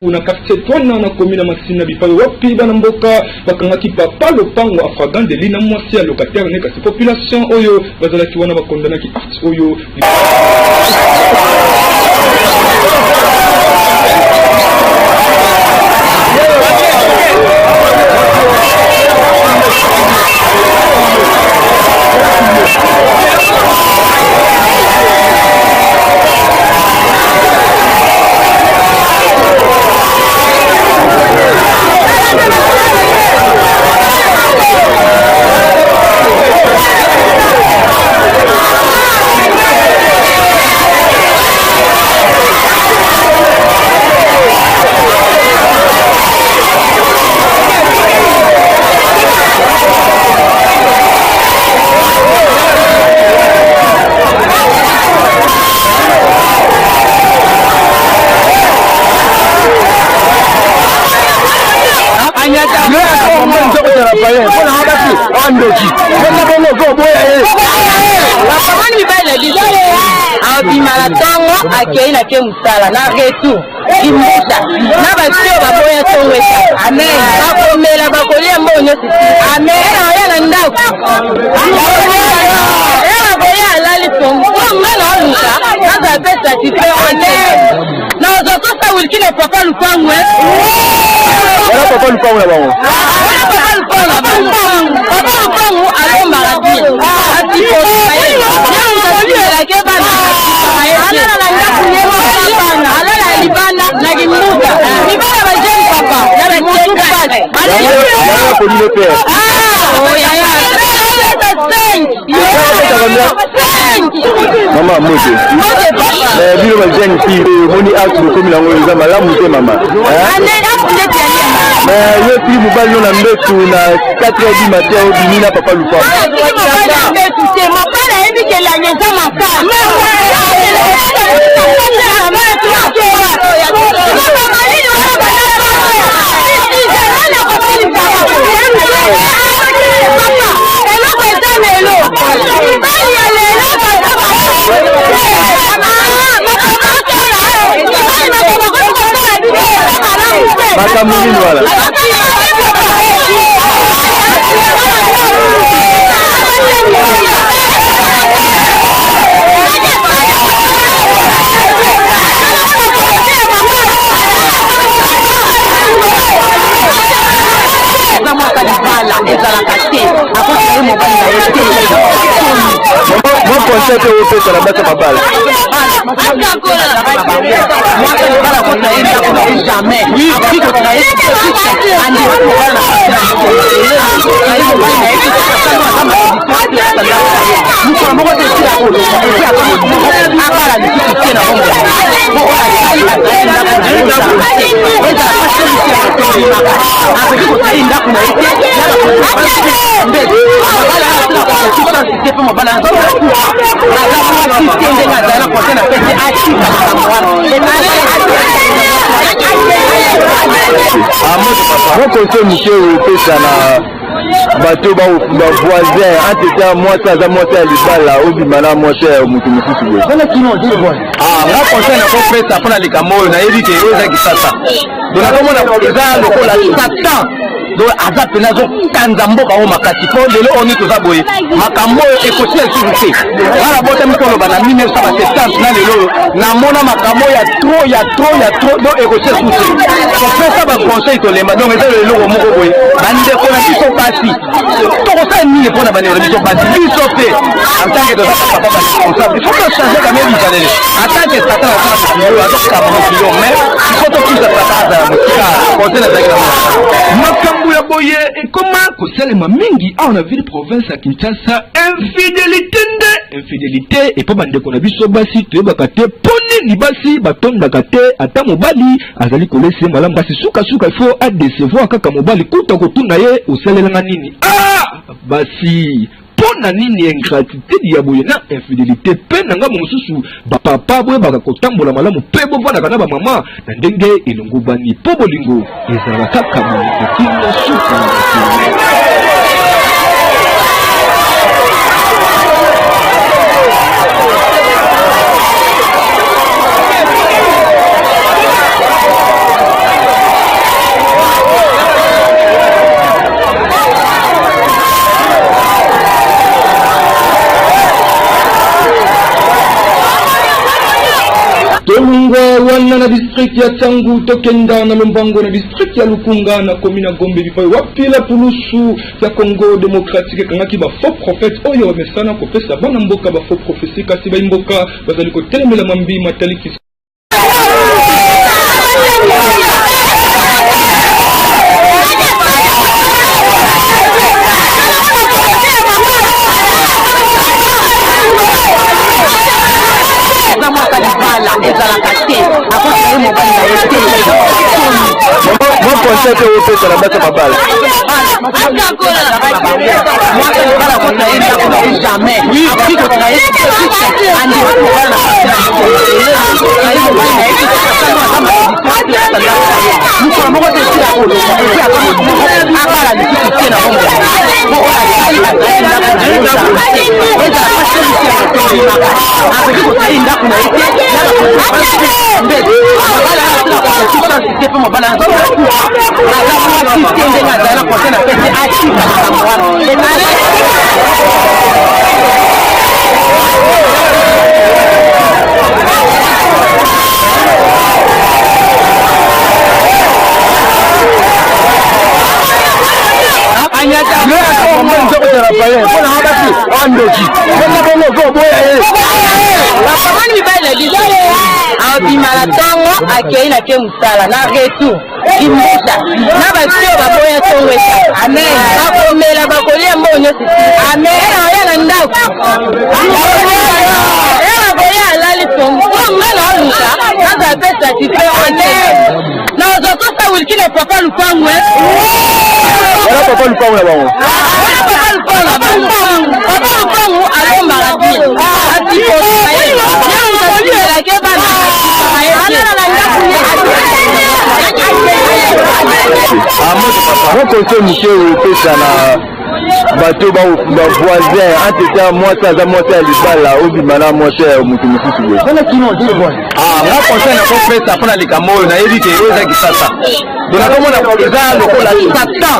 Una quartier twana na commune Masina bipayo wapi bana mboka bakangaki papa lopango afragan de lina mwasi ya locataire ne kasi population oyo bazalaki wana bakondana ki arts oyo akei na ke musala na retu imuta na basio baboya tongwesa amen bakomela bakolia mbonyo amen ya na ndako ya bakolia alali pongo ngana oluka kaza pesa tipe amen na ozokosa wilkine papa lupango Era papa lupango na bango papa lupango alomba rabia atipo ya ke bana ala na ndaku nyema bana ala na libana na gimuka libana bajeni papa ya bamutu bale ya polile père Mama mote. Biro bajeni ki moni acte comme la ngoza malamu te mama. Yo ti mobali na mbetu na 4h du matin au bimina papa lupa. Makamuni wala. Mon conseil est au fait la base babala. Jamais. Mon conseil, monsieur, c'est bateau ba voisin entretien moitié à moitié à libala obimana moitié mutu mususu boye bana kino dire bon nga conseil na ko pesa pona likamoyo na yebi ke oza kisasa donc nakomona eza lokola satan donc aza pena zo kanza mboka o makasi po lelo oni toza boye makambo ekotia sikuke wala bota mikolo bana 1970 na lelo na mona makambo ya trop donc ekotia sikuke ko pesa ba conseil to lemba donc eza lelo moko boye bande ko na biso pasi to ko sa ni pona bane biso pasi biso pe en tant que toza papa responsable il faut que changer quand même bizarre en tant que satan na yo azo ka ba kilo mais il faut que ça ça mutika conseil na zakira ya boye ekoma kosalema mingi awa na ville province ya Kinshasa infidélité epo bandeko na biso basi toyebaka te poni ni basi batondaka te ata mobali azali kolesi malamu kasi suka ifo adecevoir kaka mobali kuta kotuna ye osalelanga nini basi pona nini ingratitude ya boye na infidélité pe nanga mosusu bapapa boye baka kotambola malamu pe bovandaka na bamama na ndenge elongo bani po bolingo ezalaka kaka moekina suka Tolungwa wana na district ya Tsangu tokenda na Lombango na district ya Lukunga na komina Gombe bipai wapila pulusu ya Congo Democratique kangaki ba faux prophète oyo wamesana kopesa bana mboka ba faux prophétie kasi ba mboka bazali ko telemela mambi mataliki Mon conseil est au fait sur la base de ma balle. Jamais. Oui, Bimalatongo akei na ke musala na retour imusa na basio baboya tongwesa amen bakomela bakolia mbonyo sisi amen oya na ndako bakolia alali tongo ngana oluka naza pesa tipe amen na ozokosa wilkine papa lupangwe Voilà papa Lupango là bas. Papa Lupango alomba la vie atiko Mon conseil, monsieur, c'est bateau voisin, entre moi, ça, moi, c'est l'Ibala, ou Bimana, moi, c'est Moutoumoussi. Mon conseil, n'a pas fait ça pour les camots, n'a évité, aux Akisasa. Donc, comme on a fait ça, le rôle à Satan.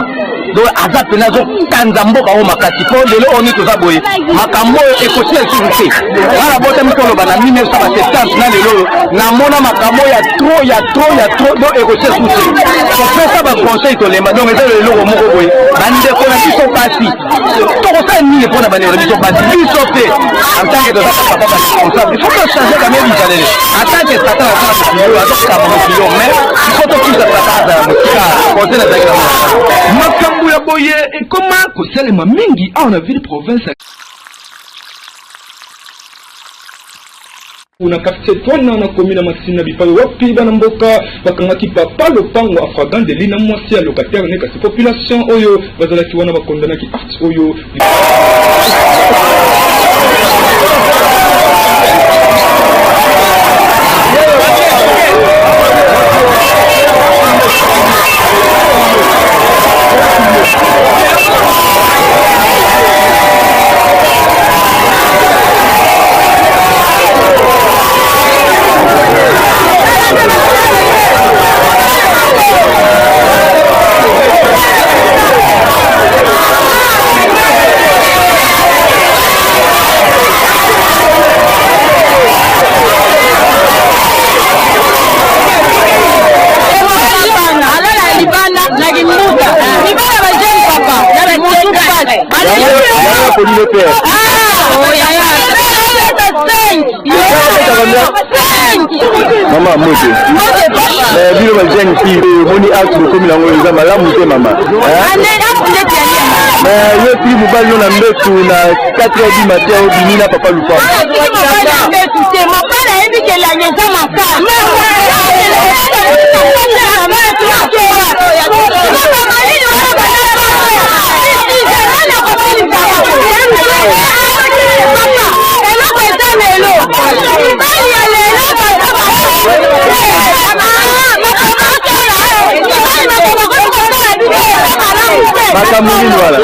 Donc, Azap Nazo, Kanzambo, Makati, pour les lots, on est tous aboyés. Makamo est possible de s'occuper. À la bottom, on a 1970, Namona Makamo, il y a trop, donc, et aussi souci. Pour faire ça, va conseil, donc, les lots, au Moroboy, Bande, on a dit son parti. Tout ça, ni pour la bannière, ils sont partis, ils sont faits. En tant que de ça, papa, responsable. Il faut que changer la même vie. En tant que Satan, à ça, mais il faut que ça ya boye ekoma kosalema mingi awa na ville province una quartier twana na komina Masina bipayo wapi bana mboka bakangaki papa lopango afragan de lina mwasi ya locataire ne kasi population oyo bazalaki wana bakondanaki art oyo Maman, moi, mais vu le jeune fille, on y a tout comme la maman, la montée, maman. Mais le prix, vous parlez, on a mis tout na 4h du matin, au dîner, papa lui parle. Voilà.